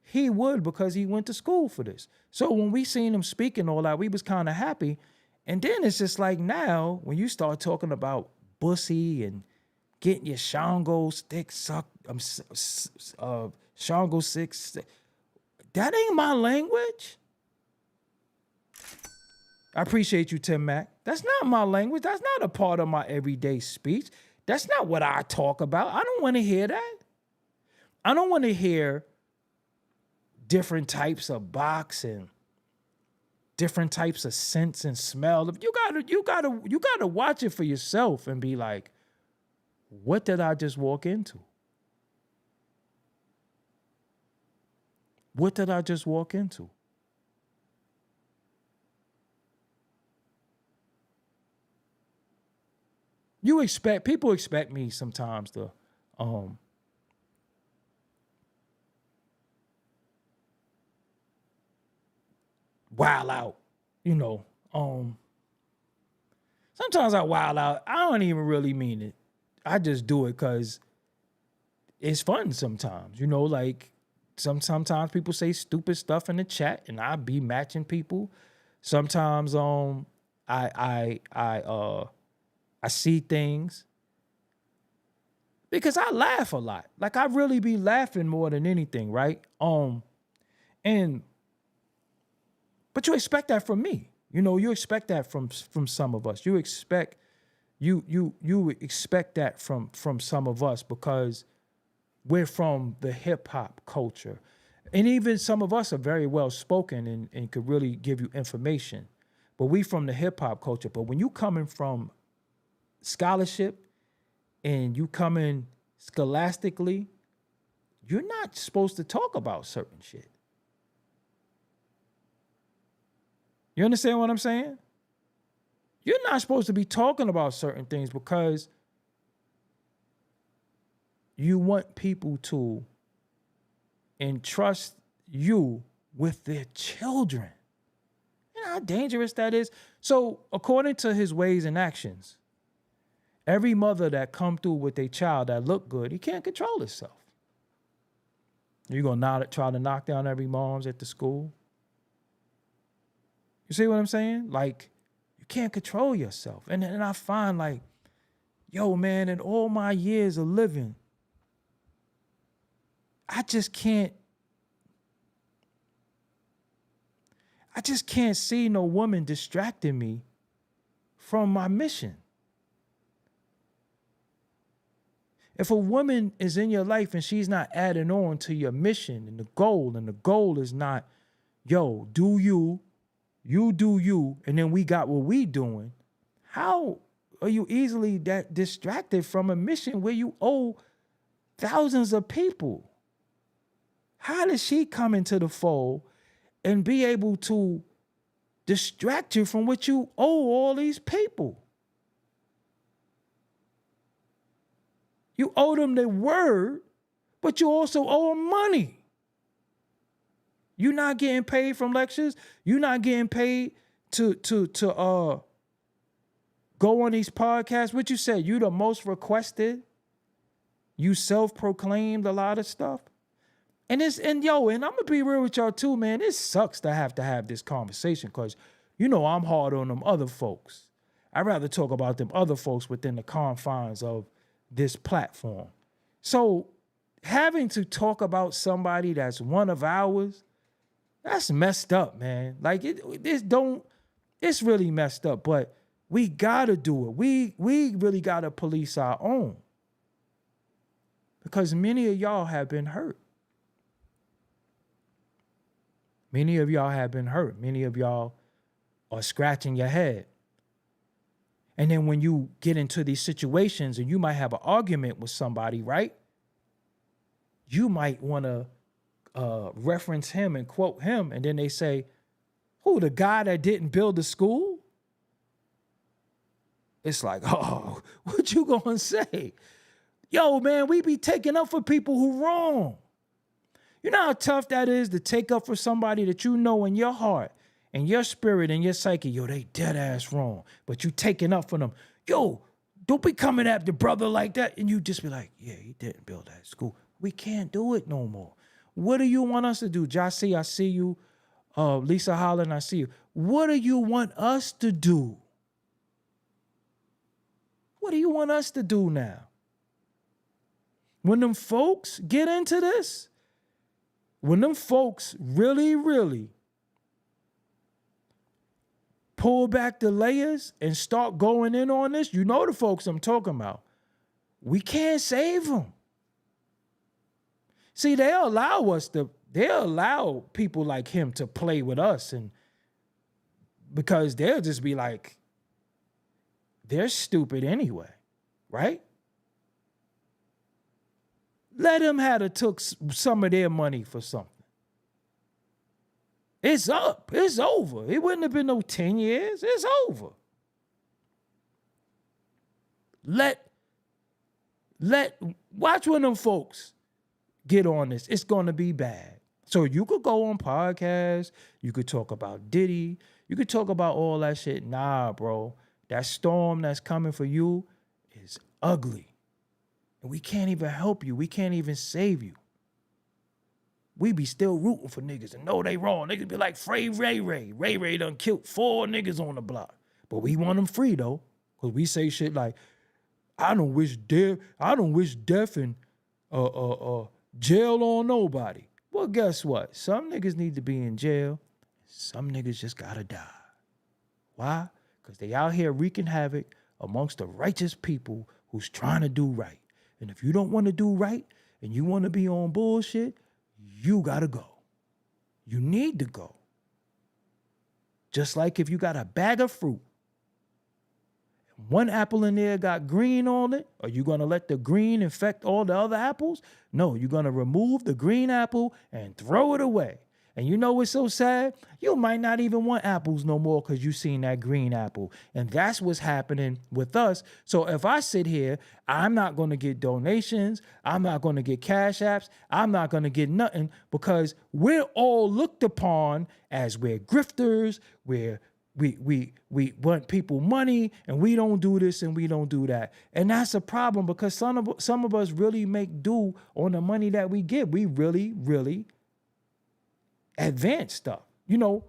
He would because he went to school for this. So when we seen him speaking all that, we was kind of happy. And then it's just like now, when you start talking about bussy and getting your Shango stick sucked, Shango six, that ain't my language. I appreciate you, Tim Mack. That's not my language. That's not a part of my everyday speech. That's not what I talk about. I don't want to hear that. I don't want to hear different types of boxing, different types of scents and smell. You gotta watch it for yourself and be like, what did I just walk into? What did I just walk into? People expect me sometimes to wild out, you know. Sometimes I wild out. I don't even really mean it. I just do it because it's fun sometimes, you know, like sometimes people say stupid stuff in the chat and I be matching people. Sometimes I see things because I laugh a lot. Like I really be laughing more than anything, right? But you expect that from me. You know, you expect that from some of us. You expect that from some of us because we're from the hip hop culture. And even some of us are very well spoken and could really give you information. But we from the hip hop culture. But when you coming from scholarship and you coming scholastically, you're not supposed to talk about certain shit. You understand what I'm saying? You're not supposed to be talking about certain things because you want people to entrust you with their children. You know how dangerous that is? So according to his ways and actions, every mother that come through with a child that look good, he can't control himself. You're going to try to knock down every mom's at the school? You see what I'm saying? Like, you can't control yourself. And I find like, yo, man, in all my years of living, I just can't see no woman distracting me from my mission. If a woman is in your life and she's not adding on to your mission and the goal is not, yo, do you do you, and then we got what we doing, how are you easily that distracted from a mission where you owe thousands of people? How does she come into the fold and be able to distract you from what you owe all these people? You owe them their word, but you also owe them money. You're not getting paid from lectures. You're not getting paid to go on these podcasts. What you said, you the most requested. You self-proclaimed a lot of stuff. And I'm gonna be real with y'all too, man. It sucks to have this conversation because you know I'm hard on them other folks. I'd rather talk about them other folks within the confines of this platform. So having to talk about somebody that's one of ours, that's messed up, man. Like it's really messed up, but we gotta do it. We really gotta police our own. Because many of y'all have been hurt. Many of y'all have been hurt. Many of y'all are scratching your head. And then when you get into these situations and you might have an argument with somebody, right? You might want to reference him and quote him. And then they say, who, the guy that didn't build the school? It's like, oh, what you gonna say? Yo, man, we be taking up for people who wrong. You know how tough that is to take up for somebody that you know in your heart and your spirit and your psyche, yo, they dead ass wrong, but you taking up for them. Yo, don't be coming at the brother like that. And you just be like, yeah, he didn't build that school. We can't do it no more. What do you want us to do? Jossie, I see you. Lisa Holland, I see you. What do you want us to do? What do you want us to do now? When them folks get into this, when them folks really, really pull back the layers and start going in on this, you know the folks I'm talking about. We can't save them. See, they allow people like him to play with us, and because they'll just be like, they're stupid anyway, right? Let them have took some of their money for something. It's up. It's over. It wouldn't have been no 10 years. It's over. Watch when them folks get on this. It's going to be bad. So you could go on podcasts. You could talk about Diddy. You could talk about all that shit. Nah, bro. That storm that's coming for you is ugly. And we can't even help you. We can't even save you. We be still rooting for niggas and know they wrong. Niggas be like, Ray Ray. Ray Ray done killed 4 niggas on the block. But we want them free, though. Because we say shit like, I don't wish death and jail on nobody. Well, guess what? Some niggas need to be in jail. Some niggas just gotta die. Why? Because they out here wreaking havoc amongst the righteous people who's trying to do right. And if you don't want to do right and you want to be on bullshit, you gotta go. You need to go. Just like if you got a bag of fruit, one apple in there got green on it, are you gonna let the green infect all the other apples? No, you're gonna remove the green apple and throw it away. And you know what's so sad? You might not even want apples no more because you seen that green apple. And that's what's happening with us. So if I sit here, I'm not going to get donations. I'm not going to get cash apps. I'm not going to get nothing because we're all looked upon as we're grifters, we want people money, and we don't do this and we don't do that. And that's a problem because some of us really make do on the money that we get. We really, really advanced stuff, you know,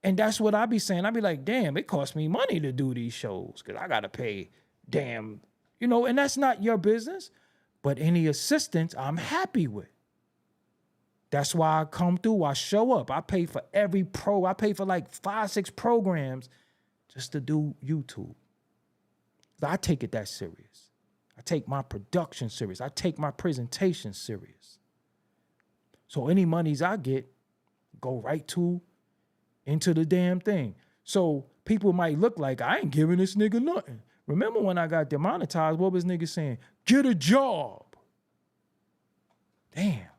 and that's what I be saying. I be like, damn, it costs me money to do these shows because I got to pay, damn, you know, and that's not your business. But any assistance, I'm happy with. That's why I come through. I show up. I pay for I pay for like 5-6 programs just to do YouTube. I take it that serious. I take my production serious. I take my presentation serious. So any monies I get, go right into the damn thing. So people might look like I ain't giving this nigga nothing. Remember when I got demonetized, what was niggas saying? Get a job. Damn.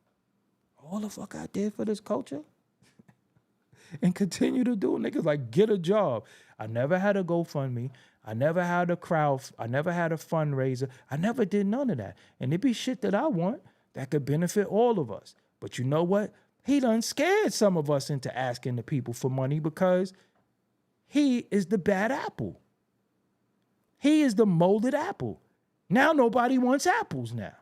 All the fuck I did for this culture and continue to do. Niggas like get a job. I never had a GoFundMe. I never had a I never had a fundraiser. I never did none of that. And it be shit that I want that could benefit all of us. But you know what? He done scared some of us into asking the people for money because he is the bad apple. He is the molded apple. Now nobody wants apples now.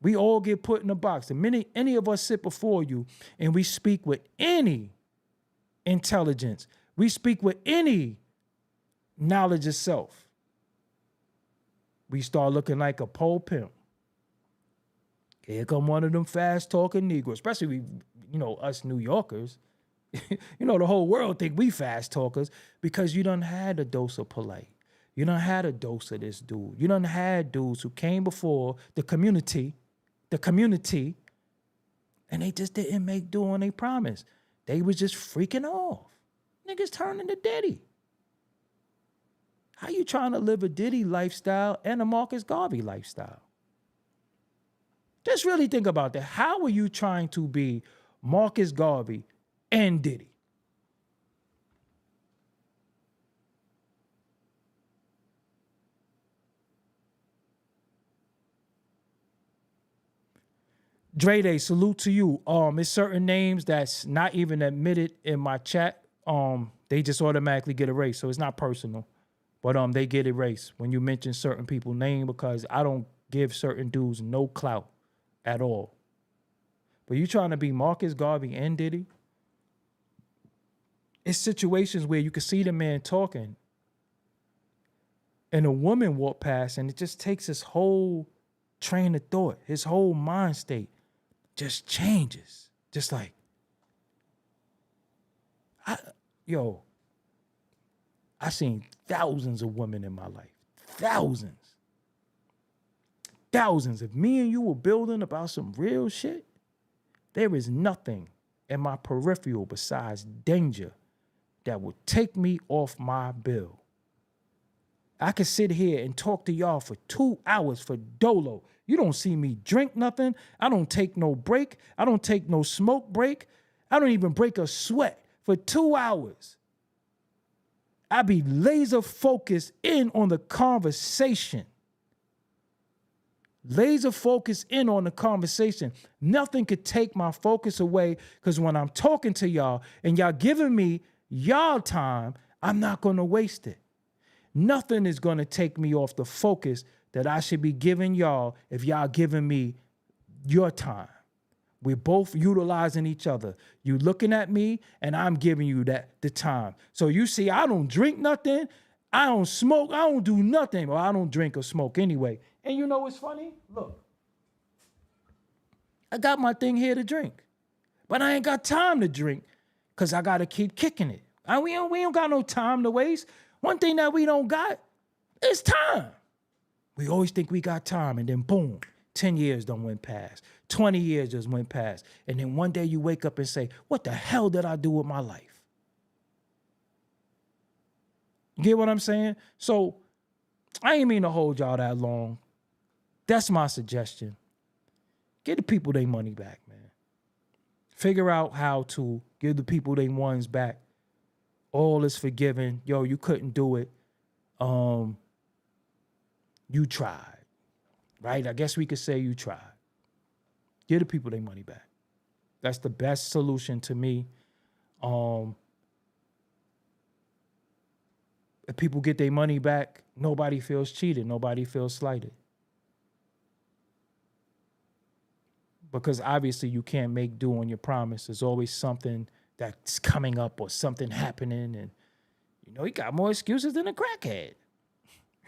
We all get put in a box. And any of us sit before you and we speak with any intelligence. We speak with any knowledge of self. We start looking like a pole pimp. Here come one of them fast-talking Negroes, especially us New Yorkers. The whole world think we fast talkers because you done had a dose of polite. You done had a dose of this dude. You done had dudes who came before the community, and they just didn't make do on their promise. They was just freaking off. Niggas turning to Diddy. How you trying to live a Diddy lifestyle and a Marcus Garvey lifestyle? Just really think about that. How are you trying to be Marcus Garvey and Diddy? Dre Day, salute to you. It's certain names that's not even admitted in my chat. They just automatically get erased, so it's not personal. But they get erased when you mention certain people's name because I don't give certain dudes no clout at all. But you trying to be Marcus Garvey and Diddy? It's situations where you can see the man talking and a woman walk past and it just takes his whole train of thought, his whole mind state just changes. Just like, I seen thousands of women in my life. Thousands. Thousands. If me and you were building about some real shit, there is nothing in my peripheral besides danger that will take me off my bill. I could sit here and talk to y'all for 2 hours for dolo. You don't see me drink nothing. I don't take no break. I don't take no smoke break. I don't even break a sweat for 2 hours. I be laser focused in on the conversation. Laser focused in on the conversation. Nothing could take my focus away, because when I'm talking to y'all and y'all giving me y'all time, I'm not going to waste it. Nothing is going to take me off the focus that I should be giving y'all if y'all giving me your time. We're both utilizing each other. You looking at me and I'm giving you the time. So you see, I don't drink nothing. I don't smoke. I don't do nothing. Well, I don't drink or smoke anyway. And you know what's funny? Look, I got my thing here to drink, but I ain't got time to drink because I got to keep kicking it. We don't got no time to waste. One thing that we don't got is time. We always think we got time, and then boom, 10 years done went past. 20 years just went past. And then one day you wake up and say, what the hell did I do with my life? You get what I'm saying? So I ain't mean to hold y'all that long. That's my suggestion. Give the people their money back, man. Figure out how to give the people their ones back. All is forgiven. Yo, you couldn't do it. You tried, right? I guess we could say you tried. Give the people their money back. That's the best solution to me. If people get their money back, nobody feels cheated. Nobody feels slighted. Because obviously you can't make do on your promise. There's always something that's coming up or something happening. And, he got more excuses than a crackhead.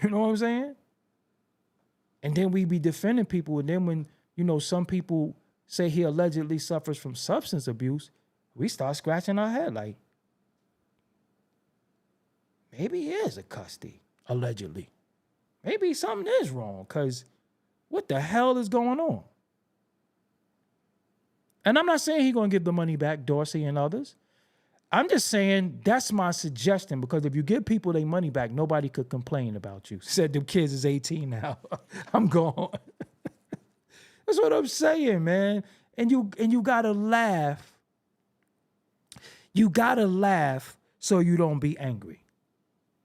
You know what I'm saying? And then we be defending people. And then when, some people say he allegedly suffers from substance abuse, we start scratching our head like, maybe he is a custody, allegedly. Maybe something is wrong, because what the hell is going on? And I'm not saying he's going to give the money back, Dorsey and others. I'm just saying that's my suggestion, because if you give people their money back, nobody could complain about you. Said the kids is 18 now. I'm gone. That's what I'm saying, man. And you gotta laugh. You gotta laugh so you don't be angry.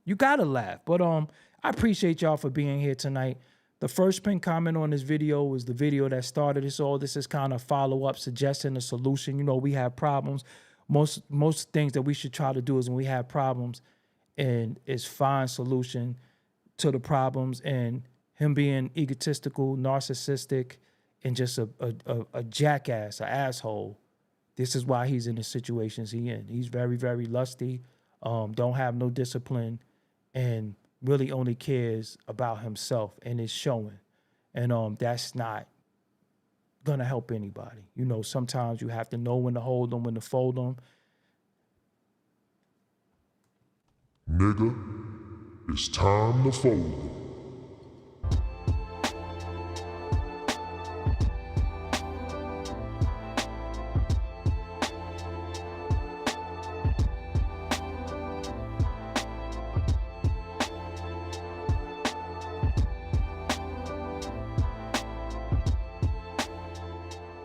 You gotta laugh. But I appreciate y'all for being here tonight. The first pinned comment on this video was the video that started this all. This is kind of follow-up, suggesting a solution. We have problems. Most things that we should try to do is when we have problems and is find solution to the problems. And him being egotistical, narcissistic, and just a jackass, an asshole. This is why he's in the situations he's in. He's very, very lusty, don't have no discipline, and really only cares about himself, and it's showing. And that's not gonna help anybody. Sometimes you have to know when to hold them, when to fold them. Nigga, it's time to fold them.